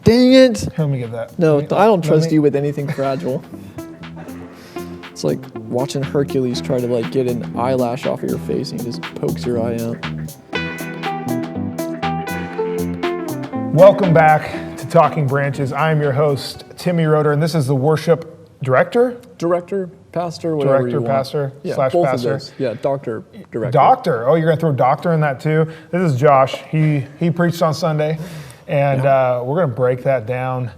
Dang it. Let me get that. No, I don't trust you with anything fragile. It's like watching Hercules try to like get an eyelash off of your face and he just pokes your eye out. Welcome back to Talking Branches. I am your host, Timmy Roeder, and this is the worship director? Director, pastor, whatever Director, you want. pastor, Yeah, slash both pastor. Of those. Yeah, doctor, director. Doctor. Oh, you're going to throw doctor in that too? This is Josh. He preached on Sunday, and we're going to break that down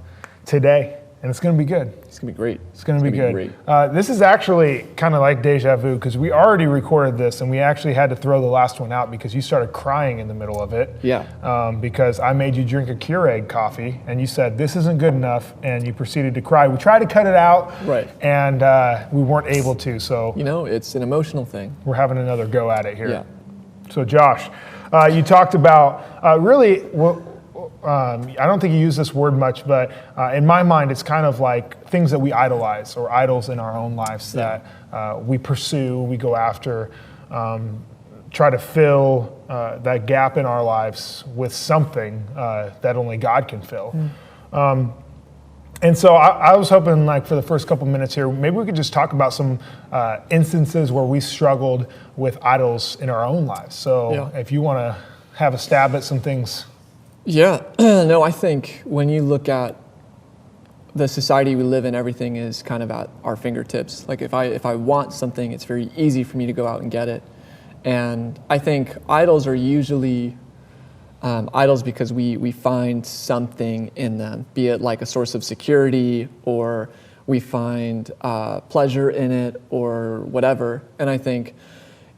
today, and it's going to be good. It's going to be great. It's going to be good. This is actually kind of like deja vu because we already recorded this and we actually had to throw the last one out because you started crying in the middle of it. Yeah. Because I made you drink a Keurig coffee and you said, this isn't good enough, and you proceeded to cry. We tried to cut it out, right, and we weren't able to. So, you know, it's an emotional thing. We're having another go at it here. Yeah. So Josh, you talked about really, I don't think you use this word much, but in my mind, it's kind of like things that we idolize or idols in our own lives that we pursue, we go after, try to fill that gap in our lives with something that only God can fill. And so I was hoping, like, for the first couple minutes here, maybe we could just talk about some instances where we struggled with idols in our own lives. So if you want to have a stab at some things. Yeah, no, I think when you look at the society we live in, everything is kind of at our fingertips. Like if I want something, it's very easy for me to go out and get it. And I think idols are usually idols because we find something in them, be it like a source of security or we find pleasure in it or whatever. And I think,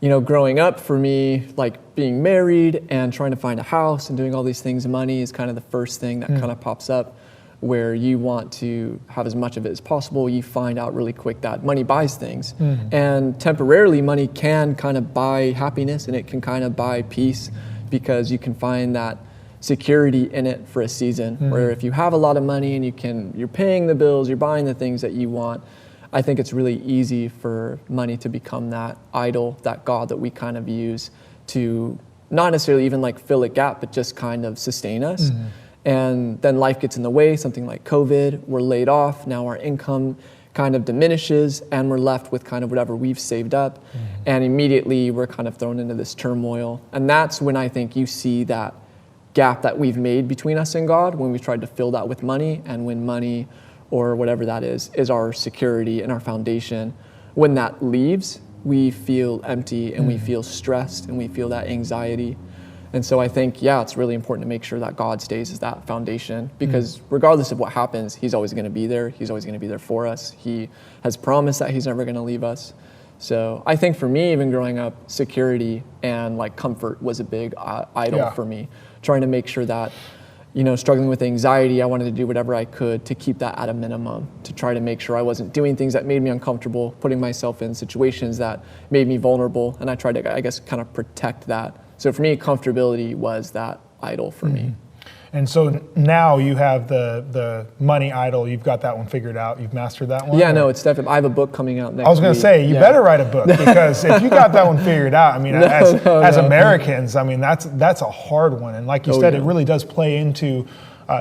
you know, growing up for me, like being married and trying to find a house and doing all these things, money is kind of the first thing that kind of pops up where you want to have as much of it as possible. You find out really quick that money buys things. And temporarily money can kind of buy happiness and it can kind of buy peace because you can find that security in it for a season where if you have a lot of money and you're paying the bills, you're buying the things that you want, I think it's really easy for money to become that idol, that God that we kind of use to not necessarily even like fill a gap, but just kind of sustain us. And then life gets in the way, something like COVID, we're laid off, now our income kind of diminishes and we're left with kind of whatever we've saved up. And immediately we're kind of thrown into this turmoil. And that's when I think you see that gap that we've made between us and God when we tried to fill that with money, and when money or whatever that is our security and our foundation. When that leaves, we feel empty and we feel stressed and we feel that anxiety. And so I think, it's really important to make sure that God stays as that foundation because regardless of what happens, He's always going to be there. He's always going to be there for us. He has promised that He's never going to leave us. So I think for me, even growing up, security and like comfort was a big idol for me. Trying to make sure that, you know, struggling with anxiety, I wanted to do whatever I could to keep that at a minimum, to try to make sure I wasn't doing things that made me uncomfortable, putting myself in situations that made me vulnerable, and I tried to, I guess, kind of protect that. So for me, comfortability was that idol for me. And so now you have the money idol. You've got that one figured out. You've mastered that one? Yeah, no, it's definitely, I have a book coming out next week. I was going to say, you better write a book because if you got that one figured out, I mean, as Americans, I mean, that's a hard one. And like you said, it really does play into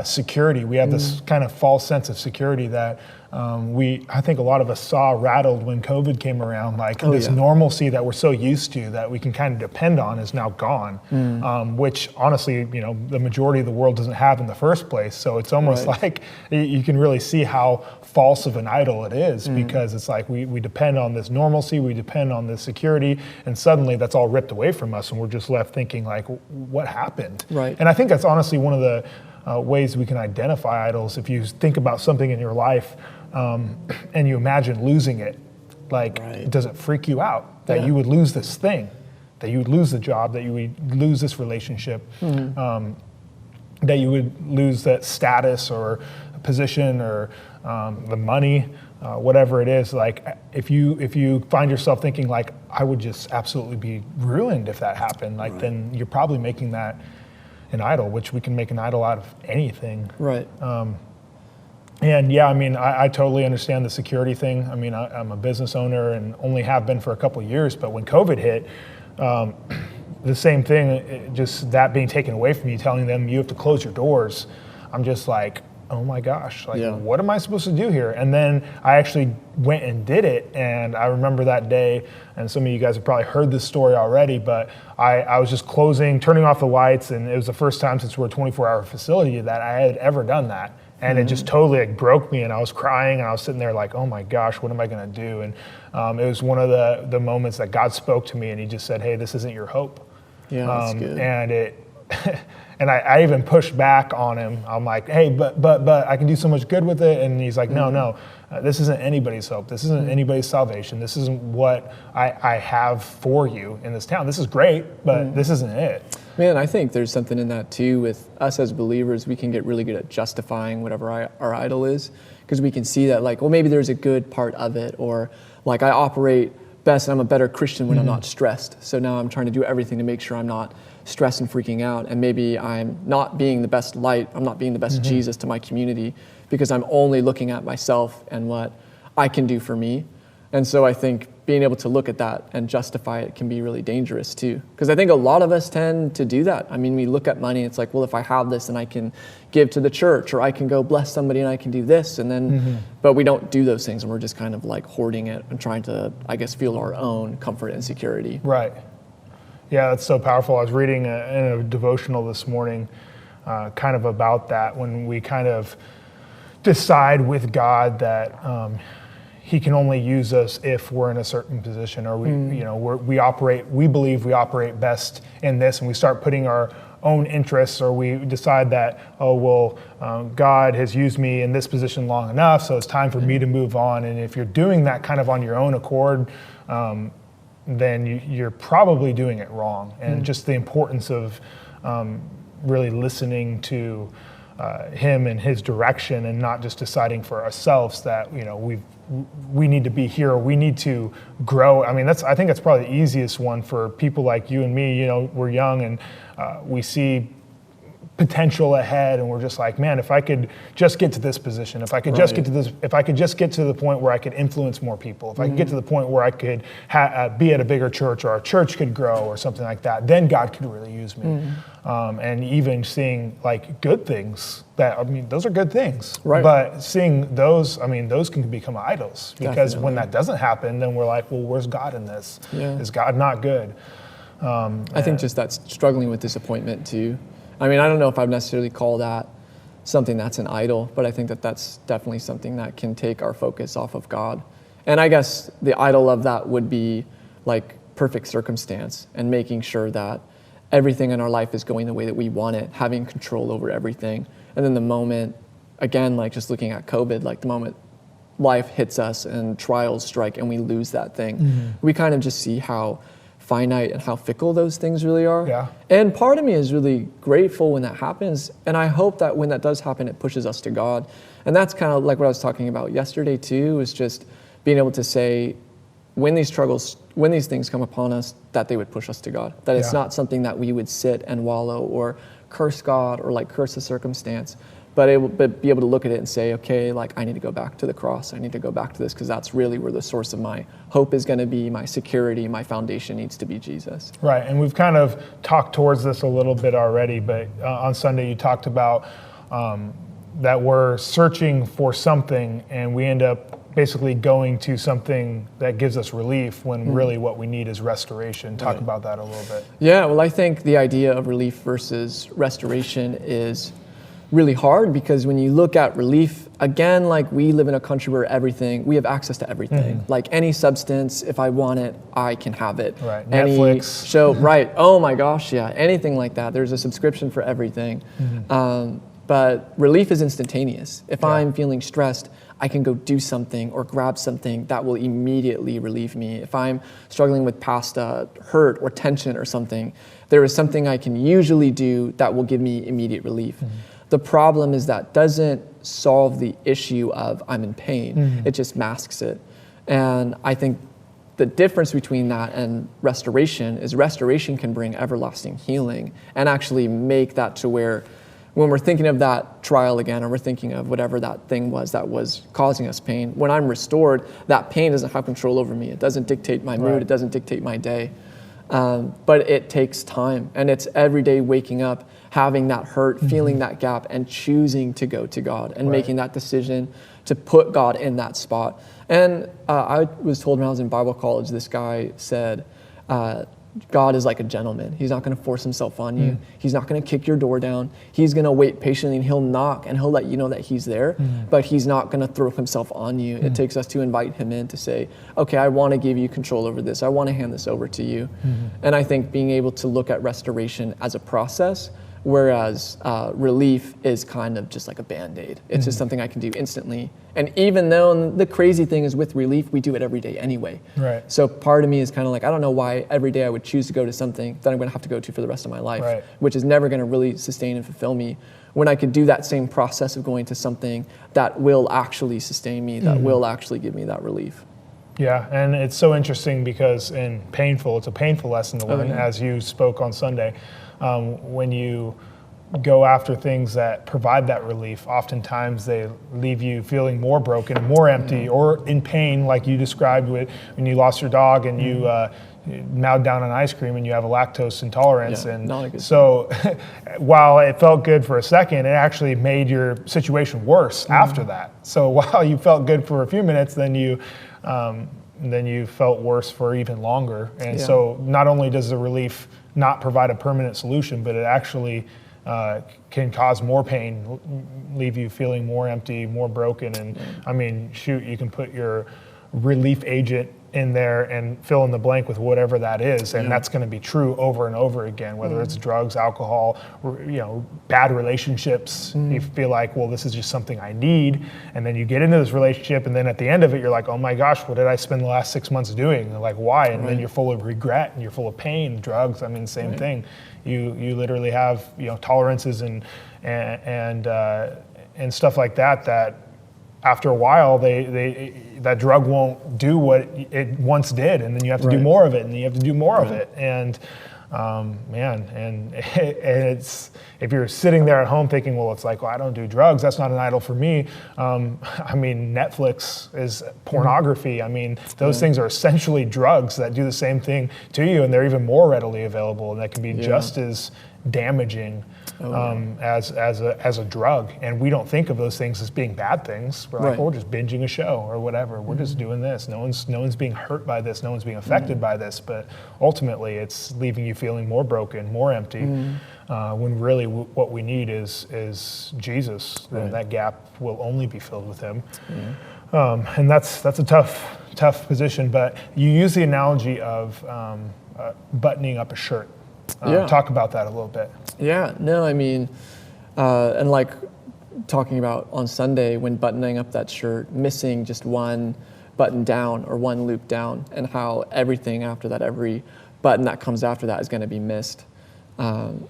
security. We have this kind of false sense of security that I think a lot of us saw rattled when COVID came around. Like this normalcy that we're so used to that we can kind of depend on is now gone, which honestly, you know, the majority of the world doesn't have in the first place. So it's almost like you can really see how false of an idol it is because it's like we depend on this normalcy, we depend on this security, and suddenly that's all ripped away from us and we're just left thinking like, what happened? Right. And I think that's honestly one of the ways we can identify idols. If you think about something in your life and you imagine losing it, like does it freak you out that you would lose this thing, that you would lose the job, that you would lose this relationship, that you would lose that status or position or the money, whatever it is. Like if you find yourself thinking like, I would just absolutely be ruined if that happened, like then you're probably making that an idol, which we can make an idol out of anything. Right. And I mean, I totally understand the security thing. I mean, I'm a business owner and only have been for a couple of years, but when COVID hit, the same thing, just that being taken away from you, telling them you have to close your doors. I'm just like, oh my gosh, like what am I supposed to do here? And then I actually went and did it. And I remember that day, and some of you guys have probably heard this story already, but I was just turning off the lights, and it was the first time since we're a 24-hour facility that I had ever done that. And it just totally broke me, and I was crying, and I was sitting there like, oh my gosh, what am I gonna do? And it was one of the moments that God spoke to me, and he just said, hey, this isn't your hope. Yeah, that's good. And and I even pushed back on him. I'm like, hey, but I can do so much good with it. And he's like, no, this isn't anybody's hope. This isn't anybody's salvation. This isn't what I have for you in this town. This is great, but this isn't it. Man, I think there's something in that too. With us as believers, we can get really good at justifying whatever our idol is, because we can see that like, well, maybe there's a good part of it, or like I operate best and I'm a better Christian when I'm not stressed. So now I'm trying to do everything to make sure I'm not stressed and freaking out. And maybe I'm not being the best light, I'm not being the best Jesus to my community, because I'm only looking at myself and what I can do for me. And so I think being able to look at that and justify it can be really dangerous too. Because I think a lot of us tend to do that. I mean, we look at money, it's like, well, if I have this, then I can give to the church, or I can go bless somebody and I can do this. And then, but we don't do those things, and we're just kind of like hoarding it and trying to, I guess, feel our own comfort and security. Right. Yeah, that's so powerful. I was reading in a devotional this morning kind of about that, when we kind of decide with God that he can only use us if we're in a certain position, or we believe we operate best in this, and we start putting our own interests, or we decide that, God has used me in this position long enough, so it's time for me to move on. And if you're doing that kind of on your own accord, then you're probably doing it wrong. And just the importance of really listening to him and his direction, and not just deciding for ourselves that we need to be here, or we need to grow. I mean, I think that's probably the easiest one for people like you and me. We're young, and we see potential ahead, and we're just like, man, if I could just get to this position, if I could just get to this, if I could just get to the point where I could influence more people, if I could get to the point where I could be at a bigger church, or our church could grow, or something like that, then God could really use me. And even seeing like good things, those are good things, right? But seeing those, those can become idols, because Definitely. When that doesn't happen, then we're like, well, where's God in this? Yeah. Is God not good? I think just that's struggling with disappointment too. I don't know if I'd necessarily call that something that's an idol, but I think that that's definitely something that can take our focus off of God. And I guess the idol of that would be like perfect circumstance, and making sure that everything in our life is going the way that we want it, having control over everything. And then the moment, again, like just looking at COVID, like the moment life hits us and trials strike and we lose that thing, we kind of just see how finite and how fickle those things really are. Yeah. And part of me is really grateful when that happens. And I hope that when that does happen, it pushes us to God. And that's kind of like what I was talking about yesterday too, is just being able to say, when these things come upon us, that they would push us to God. That it's not something that we would sit and wallow or curse God or like curse the circumstance, but be able to look at it and say, okay, like I need to go back to the cross. I need to go back to this, because that's really where the source of my hope is going to be, my security, my foundation needs to be Jesus. Right, and we've kind of talked towards this a little bit already, but on Sunday you talked about that we're searching for something, and we end up basically going to something that gives us relief, when really what we need is restoration. Talk about that a little bit. Yeah, well, I think the idea of relief versus restoration is really hard, because when you look at relief, again, like we live in a country where we have access to everything. Like any substance, if I want it, I can have it. Right, any Netflix. Show, right, oh my gosh, yeah, anything like that. There's a subscription for everything. But relief is instantaneous. If I'm feeling stressed, I can go do something or grab something that will immediately relieve me. If I'm struggling with past hurt or tension or something, there is something I can usually do that will give me immediate relief. The problem is that doesn't solve the issue of I'm in pain. It just masks it. And I think the difference between that and restoration is restoration can bring everlasting healing, and actually make that to where when we're thinking of that trial again, or we're thinking of whatever that thing was that was causing us pain, when I'm restored, that pain doesn't have control over me. It doesn't dictate my mood. It doesn't dictate my day. But it takes time, and it's every day waking up, having that hurt, feeling that gap, and choosing to go to God and making that decision to put God in that spot. And I was told when I was in Bible college, this guy said, God is like a gentleman. He's not going to force himself on you. He's not going to kick your door down. He's going to wait patiently, and he'll knock, and he'll let you know that he's there, but he's not going to throw himself on you. It takes us to invite him in to say, okay, I want to give you control over this. I want to hand this over to you. And I think being able to look at restoration as a process, whereas relief is kind of just like a Band-Aid. It's just something I can do instantly. And even though the crazy thing is with relief, we do it every day anyway. Right. So part of me is kind of like, I don't know why every day I would choose to go to something that I'm going to have to go to for the rest of my life, which is never going to really sustain and fulfill me, when I could do that same process of going to something that will actually sustain me, that will actually give me that relief. Yeah, and it's so interesting because it's a painful lesson to learn, as you spoke on Sunday. When you go after things that provide that relief, oftentimes they leave you feeling more broken, more empty, or in pain, like you described when you lost your dog and you mowed down on ice cream and you have a lactose intolerance. And so while it felt good for a second, it actually made your situation worse after that. So while you felt good for a few minutes, then you felt worse for even longer. And so not only does the relief not provide a permanent solution, but it actually can cause more pain, leave you feeling more empty, more broken. And I mean, shoot, you can put your relief agent in there and fill in the blank with whatever that is, and that's going to be true over and over again, whether it's drugs, alcohol, bad relationships. You feel like, well, this is just something I need, and then you get into this relationship, and then at the end of it, you're like, oh my gosh, what did I spend the last 6 months doing? And like, why? And then you're full of regret, and you're full of pain. Drugs, I mean, same thing. You literally have tolerances and stuff like that after a while, that drug won't do what it once did, and then you have to do more of it, and you have to do more of it. And it's, if you're sitting there at home thinking, well, it's like, well, I don't do drugs, that's not an idol for me. I mean, Netflix is pornography. I mean, those things are essentially drugs that do the same thing to you, and they're even more readily available, and that can be just as damaging as a drug. And we don't think of those things as being bad things. We're like, we're just binging a show or whatever. We're just doing this. No one's being hurt by this. No one's being affected by this. But ultimately, it's leaving you feeling more broken, more empty. When really what we need is Jesus. And that gap will only be filled with Him. And that's a tough position. But you use the analogy of buttoning up a shirt. Talk about that a little bit. Yeah, no, I mean, and like talking about on Sunday when buttoning up that shirt, missing just one button down or one loop down, and how everything after that, every button that comes after that is going to be missed.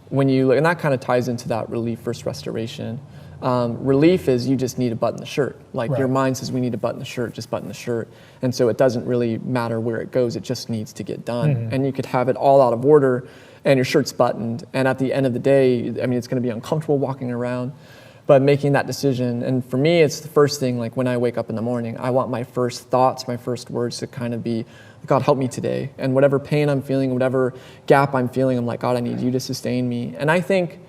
When you look, and that kind of ties into that relief versus restoration. Relief is you just need to button the shirt. Like your mind says, we need to button the shirt, just button the shirt. And so it doesn't really matter where it goes, it just needs to get done. And you could have it all out of order and your shirt's buttoned. And at the end of the day, I mean, it's going to be uncomfortable walking around, but making that decision. And for me, it's the first thing, like when I wake up in the morning, I want my first thoughts, my first words to kind of be, God, help me today. And whatever pain I'm feeling, whatever gap I'm feeling, I'm like, God, I need you to sustain me. And I think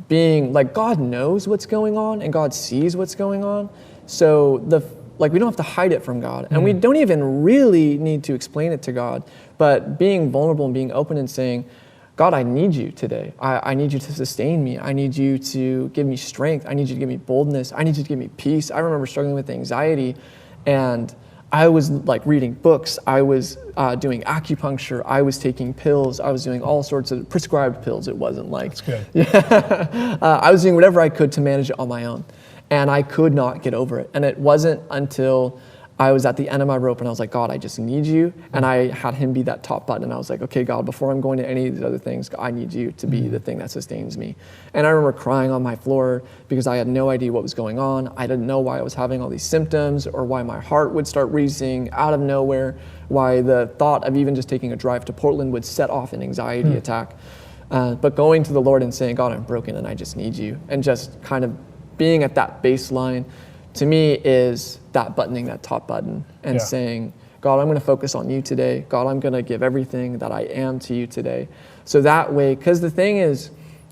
being like, God knows what's going on and God sees what's going on. So we don't have to hide it from God. And we don't even really need to explain it to God, but being vulnerable and being open and saying, God, I need you today. I need you to sustain me. I need you to give me strength. I need you to give me boldness. I need you to give me peace. I remember struggling with anxiety, and I was like reading books. I was doing acupuncture. I was taking pills. I was doing all sorts of prescribed pills. It wasn't like, that's good. I was doing whatever I could to manage it on my own, and I could not get over it. And it wasn't until I was at the end of my rope and I was like, God, I just need you. And I had Him be that top button. And I was like, okay, God, before I'm going to any of these other things, I need you to be the thing that sustains me. And I remember crying on my floor because I had no idea what was going on. I didn't know why I was having all these symptoms or why my heart would start racing out of nowhere, why the thought of even just taking a drive to Portland would set off an anxiety attack. But going to the Lord and saying, God, I'm broken and I just need you. And just kind of being at that baseline, to me, is that buttoning that top button and saying, God, I'm going to focus on you today. God, I'm going to give everything that I am to you today. So that way, because the thing is,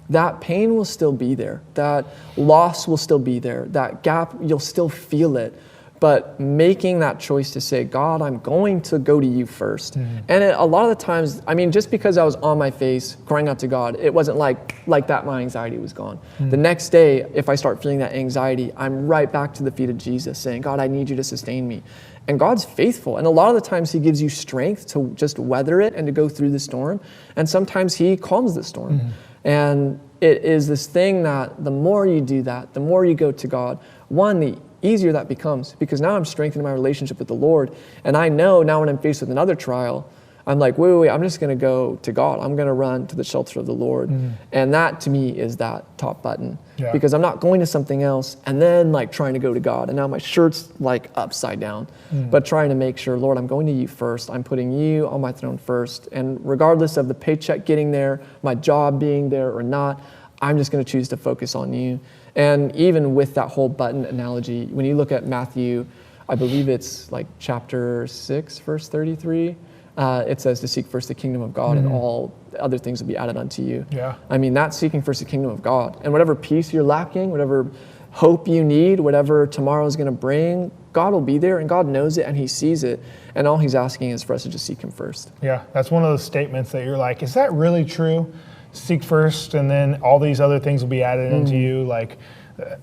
that pain will still be there. That loss will still be there. That gap, you'll still feel it. But making that choice to say, God, I'm going to go to you first. And a lot of the times, I mean, just because I was on my face crying out to God, it wasn't like that my anxiety was gone. The next day, if I start feeling that anxiety, I'm right back to the feet of Jesus saying, God, I need you to sustain me. And God's faithful. And a lot of the times he gives you strength to just weather it and to go through the storm. And sometimes he calms the storm. And it is this thing that the more you do that, the more you go to God, one, the easier that becomes, because now I'm strengthening my relationship with the Lord. And I know now when I'm faced with another trial, I'm like, wait, I'm just going to go to God. I'm going to run to the shelter of the Lord. And that to me is that top button, because I'm not going to something else and then like trying to go to God. And now my shirt's like upside down, but trying to make sure, Lord, I'm going to you first. I'm putting you on my throne first. And regardless of the paycheck getting there, my job being there or not, I'm just going to choose to focus on you. And even with that whole button analogy, when you look at Matthew, I believe it's like chapter 6, verse 33, it says to seek first the kingdom of God and all other things will be added unto you. Yeah. I mean, that's seeking first the kingdom of God. And whatever peace you're lacking, whatever hope you need, whatever tomorrow is going to bring, God will be there, and God knows it and he sees it. And all he's asking is for us to just seek him first. Yeah, that's one of those statements that you're like, is that really true? Seek first, and then all these other things will be added into you. Like,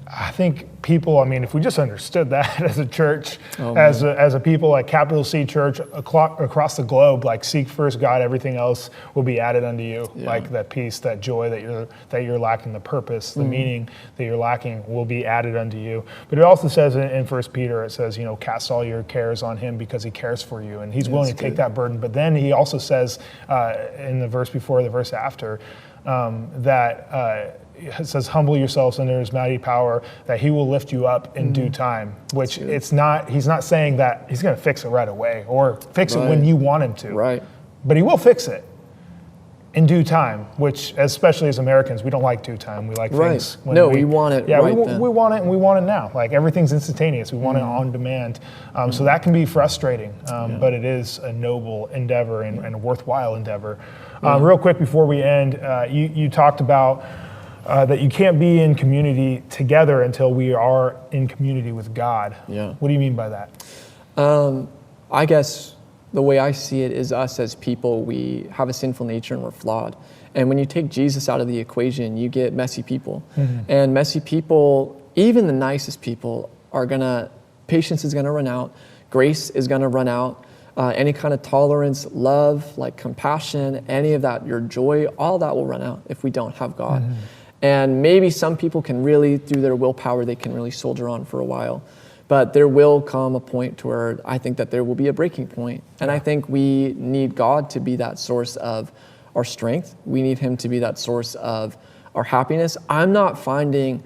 I think people, I mean, if we just understood that as a church, as a people, like capital C church across the globe, like seek first God, everything else will be added unto you. Yeah. Like that peace, that joy that you're lacking, the purpose, the meaning that you're lacking will be added unto you. But it also says in 1 Peter, it says, cast all your cares on him because he cares for you, and he's willing to take that burden. But then he also says in the verse before, the verse after, that it says, humble yourselves under his mighty power, that he will lift you up in due time, which he's not saying that he's going to fix it right away or fix it when you want him to. Right. But he will fix it in due time, which, especially as Americans, we don't like due time. We like things. We want it then. We want it, and we want it now. Like, everything's instantaneous. We want it on demand. So that can be frustrating, but it is a noble endeavor and a worthwhile endeavor. Real quick before we end, you talked about that you can't be in community together until we are in community with God. Yeah. What do you mean by that? I guess the way I see it is us as people, we have a sinful nature and we're flawed. And when you take Jesus out of the equation, you get messy people. And messy people, even the nicest people, patience is gonna run out, grace is gonna run out, any kind of tolerance, love, like compassion, any of that, your joy, all that will run out if we don't have God. And maybe some people can really, through their willpower, they can really soldier on for a while. But there will come a point to where I think that there will be a breaking point. And I think we need God to be that source of our strength. We need him to be that source of our happiness. I'm not finding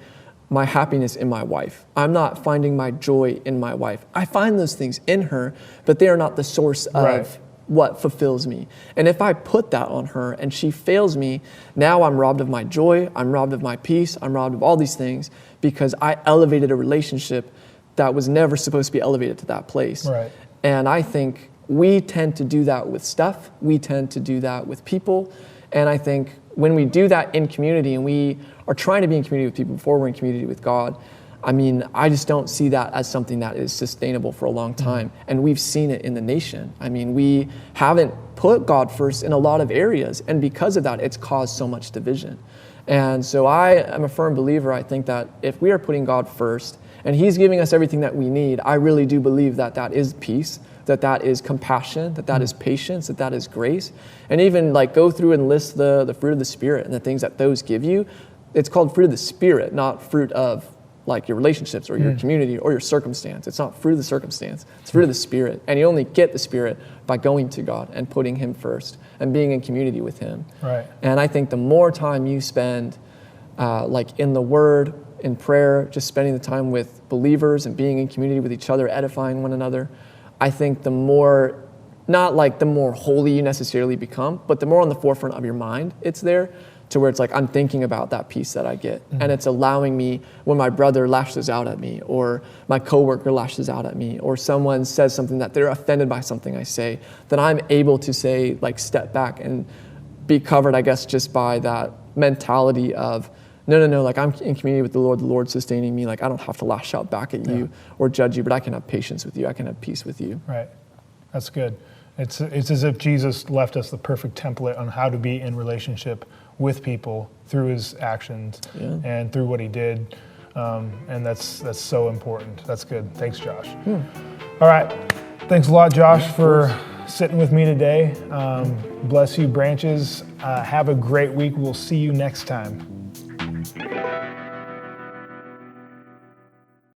my happiness in my wife. I'm not finding my joy in my wife. I find those things in her, but they are not the source of what fulfills me. And if I put that on her and she fails me, now I'm robbed of my joy, I'm robbed of my peace, I'm robbed of all these things because I elevated a relationship that was never supposed to be elevated to that place. Right. And I think we tend to do that with stuff, we tend to do that with people, and I think when we do that in community and we are trying to be in community with people before we're in community with God, I mean, I just don't see that as something that is sustainable for a long time. And we've seen it in the nation. I mean, we haven't put God first in a lot of areas. And because of that, it's caused so much division. And so I am a firm believer. I think that if we are putting God first and he's giving us everything that we need, I really do believe that that is peace, that is compassion, that is patience, that is grace. And even like go through and list the fruit of the Spirit and the things that those give you. It's called fruit of the Spirit, not fruit of like your relationships or your community or your circumstance. It's not fruit of the circumstance, it's fruit of the Spirit. And you only get the Spirit by going to God and putting him first and being in community with him. Right. And I think the more time you spend like in the Word, in prayer, just spending the time with believers and being in community with each other, edifying one another, I think the more, not like the more holy you necessarily become, but the more on the forefront of your mind it's there to where it's like I'm thinking about that peace that I get. And it's allowing me when my brother lashes out at me, or my coworker lashes out at me, or someone says something that they're offended by something I say, that I'm able to say, like, step back and be covered, I guess, just by that mentality of, no, like, I'm in community with the Lord's sustaining me. Like, I don't have to lash out back at you or judge you, but I can have patience with you. I can have peace with you. Right. That's good. It's as if Jesus left us the perfect template on how to be in relationship with people through his actions and through what he did. And that's so important. That's good. Thanks, Josh. All right. Thanks a lot, Josh, for sitting with me today. Bless you, Branches. Have a great week. We'll see you next time.